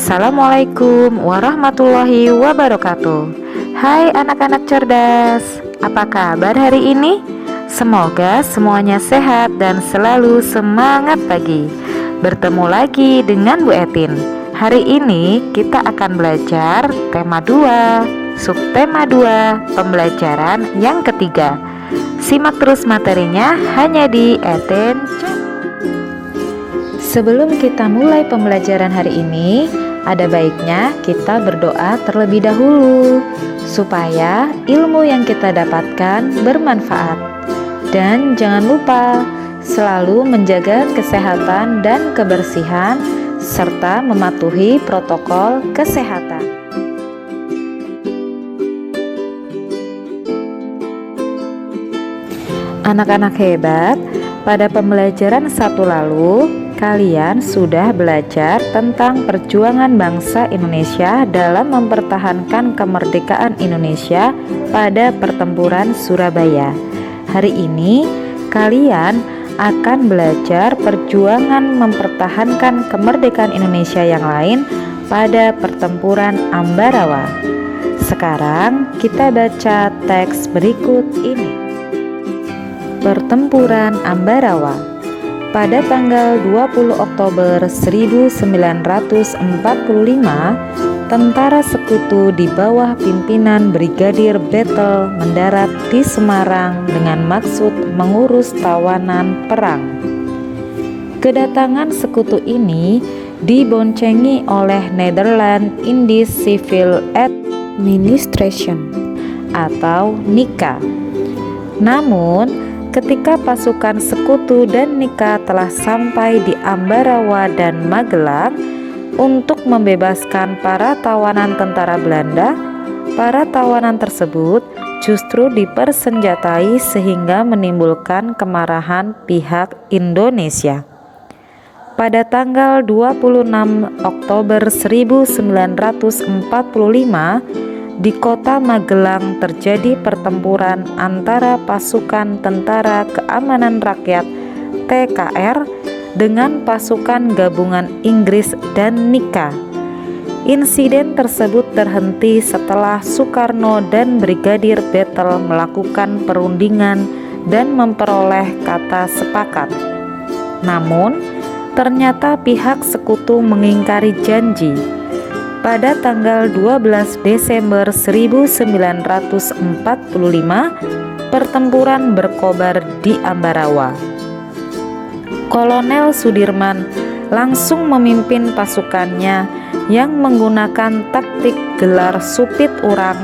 Assalamualaikum warahmatullahi wabarakatuh. Hai anak-anak cerdas, apa kabar hari ini? Semoga semuanya sehat dan selalu semangat pagi. Bertemu lagi dengan Bu Etin. Hari ini kita akan belajar tema 2, subtema 2, pembelajaran yang ketiga. Simak terus materinya hanya di Etin. Sebelum kita mulai pembelajaran hari ini, ada baiknya kita berdoa terlebih dahulu supaya ilmu yang kita dapatkan bermanfaat. Dan jangan lupa selalu menjaga kesehatan dan kebersihan serta mematuhi protokol kesehatan. Anak-anak hebat, pada pembelajaran satu lalu kalian sudah belajar tentang perjuangan bangsa Indonesia dalam mempertahankan kemerdekaan Indonesia pada pertempuran Surabaya. Hari ini kalian akan belajar perjuangan mempertahankan kemerdekaan Indonesia yang lain pada pertempuran Ambarawa. Sekarang kita baca teks berikut ini. Pertempuran Ambarawa. Pada tanggal 20 Oktober 1945, tentara sekutu di bawah pimpinan Brigadir Bethel mendarat di Semarang dengan maksud mengurus tawanan perang. Kedatangan sekutu ini diboncengi oleh Netherlands Indies Civil Administration atau NICA. Namun, ketika pasukan sekutu dan NICA telah sampai di Ambarawa dan Magelang untuk membebaskan para tawanan tentara Belanda, para tawanan tersebut justru dipersenjatai sehingga menimbulkan kemarahan pihak Indonesia. Pada tanggal 26 Oktober 1945, di kota Magelang terjadi pertempuran antara pasukan Tentara Keamanan Rakyat (TKR) dengan pasukan gabungan Inggris dan NICA. Insiden tersebut terhenti setelah Soekarno dan Brigadir Bethel melakukan perundingan dan memperoleh kata sepakat. Namun, ternyata pihak sekutu mengingkari janji. Pada tanggal 12 Desember 1945, pertempuran berkobar di Ambarawa. Kolonel Sudirman langsung memimpin pasukannya yang menggunakan taktik gelar supit urang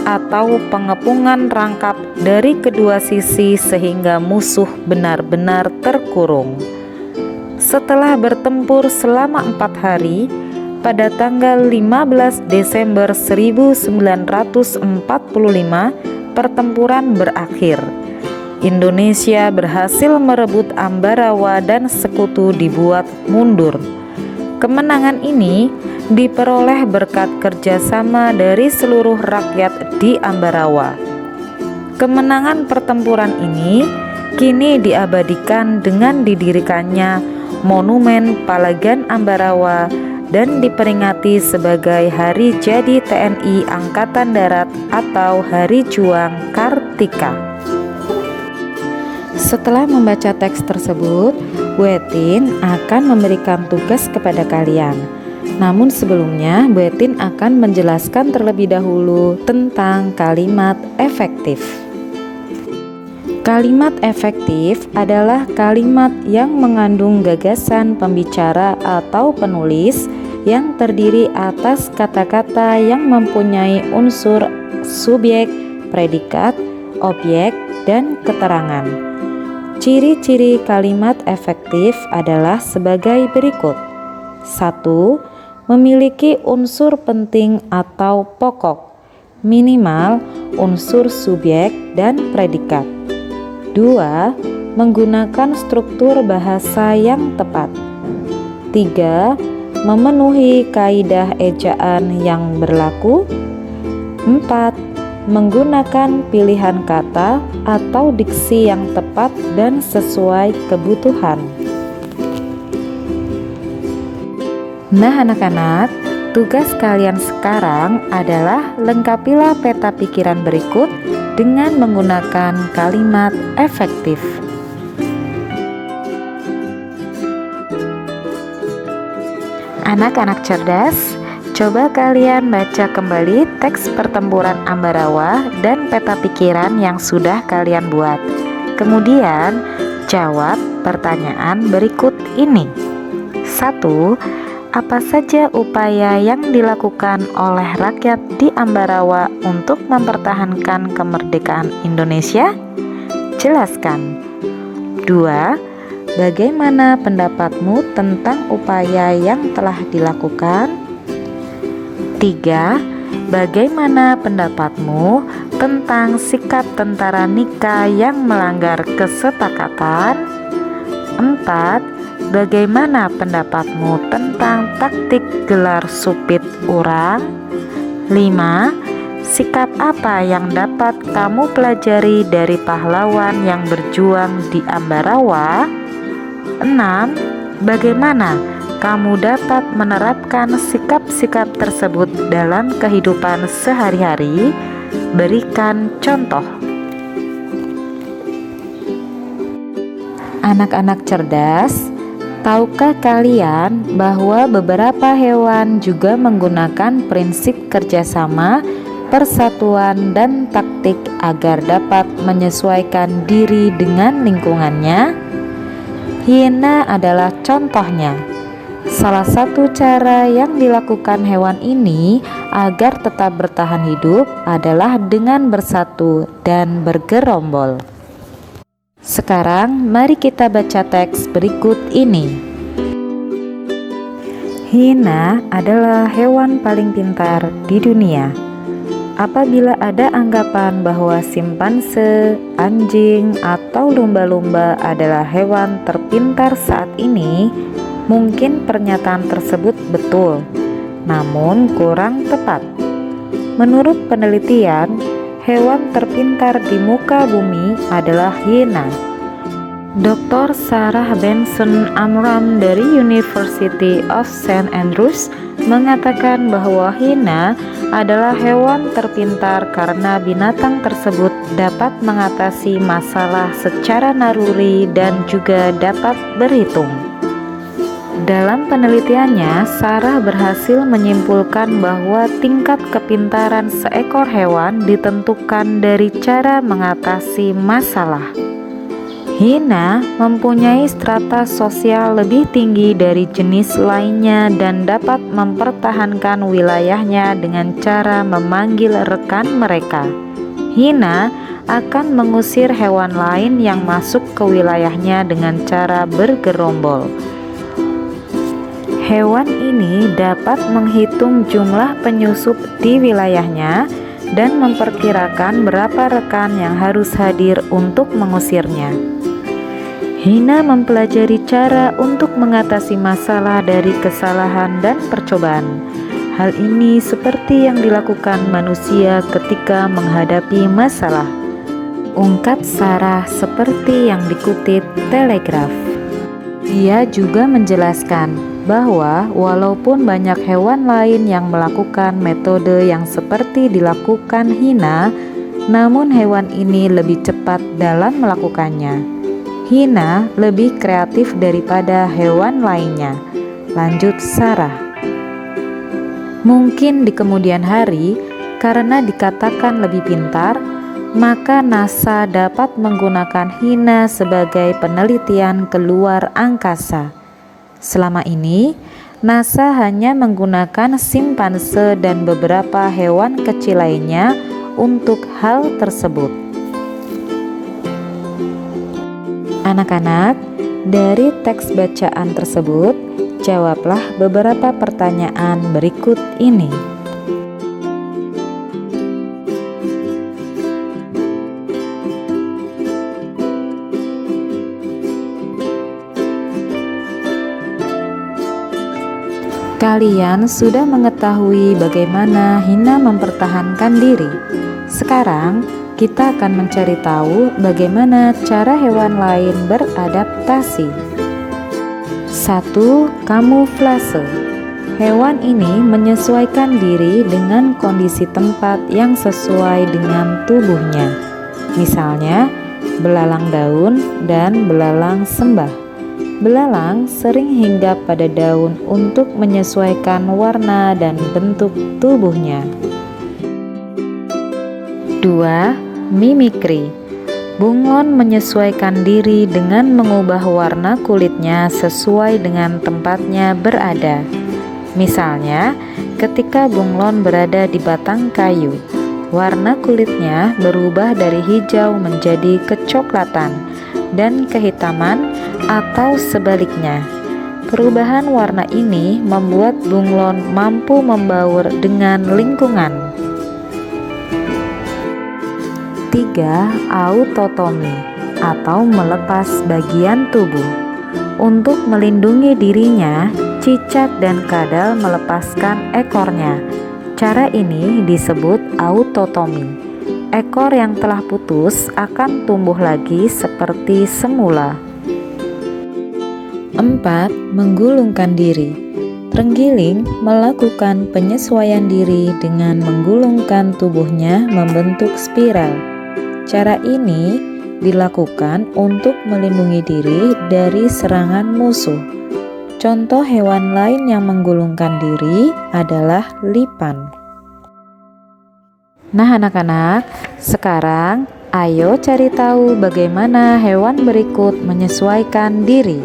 atau pengepungan rangkap dari kedua sisi sehingga musuh benar-benar terkurung. Setelah bertempur selama 4 hari, pada tanggal 15 Desember 1945, pertempuran berakhir. Indonesia berhasil merebut Ambarawa dan sekutu dibuat mundur. Kemenangan ini diperoleh berkat kerjasama dari seluruh rakyat di Ambarawa. Kemenangan pertempuran ini kini diabadikan dengan didirikannya Monumen Palagan Ambarawa dan diperingati sebagai Hari Jadi TNI Angkatan Darat atau Hari Juang Kartika. Setelah membaca teks tersebut, Bu Etin akan memberikan tugas kepada kalian. Namun sebelumnya, Bu Etin akan menjelaskan terlebih dahulu tentang kalimat efektif. Kalimat efektif adalah kalimat yang mengandung gagasan pembicara atau penulis yang terdiri atas kata-kata yang mempunyai unsur subjek, predikat, objek, dan keterangan. Ciri-ciri kalimat efektif adalah sebagai berikut. 1. Memiliki unsur penting atau pokok, minimal unsur subjek dan predikat. 2. Menggunakan struktur bahasa yang tepat. 3. Memenuhi kaidah ejaan yang berlaku. 4. Menggunakan pilihan kata atau diksi yang tepat dan sesuai kebutuhan. Nah anak-anak, Tugas kalian sekarang adalah lengkapilah peta pikiran berikut dengan menggunakan kalimat efektif. Anak-anak cerdas, coba kalian baca kembali teks pertempuran Ambarawa dan peta pikiran yang sudah kalian buat. Kemudian, jawab pertanyaan berikut ini. 1. Apa saja upaya yang dilakukan oleh rakyat di Ambarawa untuk mempertahankan kemerdekaan Indonesia? Jelaskan. 2. Bagaimana pendapatmu tentang upaya yang telah dilakukan? 3. Bagaimana pendapatmu tentang sikap tentara Nika yang melanggar kesepakatan? 4. Bagaimana pendapatmu tentang taktik gelar supit urang? 5. Sikap apa yang dapat kamu pelajari dari pahlawan yang berjuang di Ambarawa? 6. Bagaimana kamu dapat menerapkan sikap-sikap tersebut dalam kehidupan sehari-hari? Berikan contoh. Anak-anak cerdas, tahukah kalian bahwa beberapa hewan juga menggunakan prinsip kerjasama, persatuan, dan taktik agar dapat menyesuaikan diri dengan lingkungannya? Hiena adalah contohnya. Salah satu cara yang dilakukan hewan ini agar tetap bertahan hidup adalah dengan bersatu dan bergerombol. Sekarang mari kita baca teks berikut ini. Hiena adalah hewan paling pintar di dunia. Apabila ada anggapan bahwa simpanse, anjing, atau lumba-lumba adalah hewan terpintar saat ini, mungkin pernyataan tersebut betul, namun kurang tepat. Menurut penelitian, hewan terpintar di muka bumi adalah hiena. Dr. Sarah Benson Amram dari University of St. Andrews mengatakan bahwa hiena adalah hewan terpintar karena binatang tersebut dapat mengatasi masalah secara naluri dan juga dapat berhitung. Dalam penelitiannya, Sarah berhasil menyimpulkan bahwa tingkat kepintaran seekor hewan ditentukan dari cara mengatasi masalah. Hiena mempunyai strata sosial lebih tinggi dari jenis lainnya dan dapat mempertahankan wilayahnya dengan cara memanggil rekan mereka. Hiena akan mengusir hewan lain yang masuk ke wilayahnya dengan cara bergerombol. Hewan ini dapat menghitung jumlah penyusup di wilayahnya dan memperkirakan berapa rekan yang harus hadir untuk mengusirnya. Hiena mempelajari cara untuk mengatasi masalah dari kesalahan dan percobaan. Hal ini seperti yang dilakukan manusia ketika menghadapi masalah. Ungkap Sarah seperti yang dikutip Telegraph. Dia juga menjelaskan bahwa walaupun banyak hewan lain yang melakukan metode yang seperti dilakukan hiena, namun hewan ini lebih cepat dalam melakukannya. Hiena lebih kreatif daripada hewan lainnya, lanjut Sarah. Mungkin di kemudian hari, karena dikatakan lebih pintar, maka NASA dapat menggunakan hiena sebagai penelitian keluar angkasa. Selama ini, NASA hanya menggunakan simpanse dan beberapa hewan kecil lainnya untuk hal tersebut. Anak-anak, dari teks bacaan tersebut, jawablah beberapa pertanyaan berikut ini. Kalian sudah mengetahui bagaimana hiena mempertahankan diri. Sekarang, kita akan mencari tahu bagaimana cara hewan lain beradaptasi. 1. Kamuflase. Hewan ini menyesuaikan diri dengan kondisi tempat yang sesuai dengan tubuhnya. Misalnya, belalang daun dan belalang sembah. Belalang sering hinggap pada daun untuk menyesuaikan warna dan bentuk tubuhnya. 2. Mimikri. Bunglon menyesuaikan diri dengan mengubah warna kulitnya sesuai dengan tempatnya berada. Misalnya, ketika bunglon berada di batang kayu, warna kulitnya berubah dari hijau menjadi kecoklatan dan kehitaman atau sebaliknya. Perubahan warna ini membuat bunglon mampu membaur dengan lingkungan. 3. Autotomi atau melepas bagian tubuh. Untuk melindungi dirinya, cicak dan kadal melepaskan ekornya. Cara ini disebut autotomi. Ekor yang telah putus akan tumbuh lagi seperti semula. 4. Menggulungkan diri. Terenggiling melakukan penyesuaian diri dengan menggulungkan tubuhnya membentuk spiral. Cara ini dilakukan untuk melindungi diri dari serangan musuh. Contoh hewan lain yang menggulungkan diri adalah lipan. Nah anak-anak, sekarang ayo cari tahu bagaimana hewan berikut menyesuaikan diri.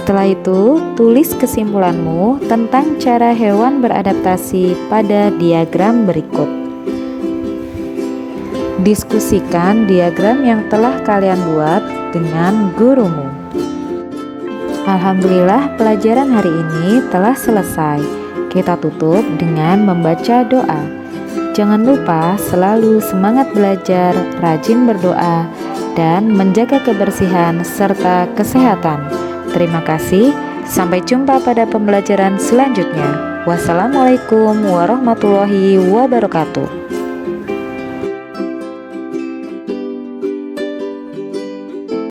Setelah itu, tulis kesimpulanmu tentang cara hewan beradaptasi pada diagram berikut. Diskusikan diagram yang telah kalian buat dengan gurumu. Alhamdulillah, pelajaran hari ini telah selesai. Kita tutup dengan membaca doa. Jangan lupa selalu semangat belajar, rajin berdoa, dan menjaga kebersihan serta kesehatan. Terima kasih, sampai jumpa pada pembelajaran selanjutnya. Wassalamualaikum warahmatullahi wabarakatuh.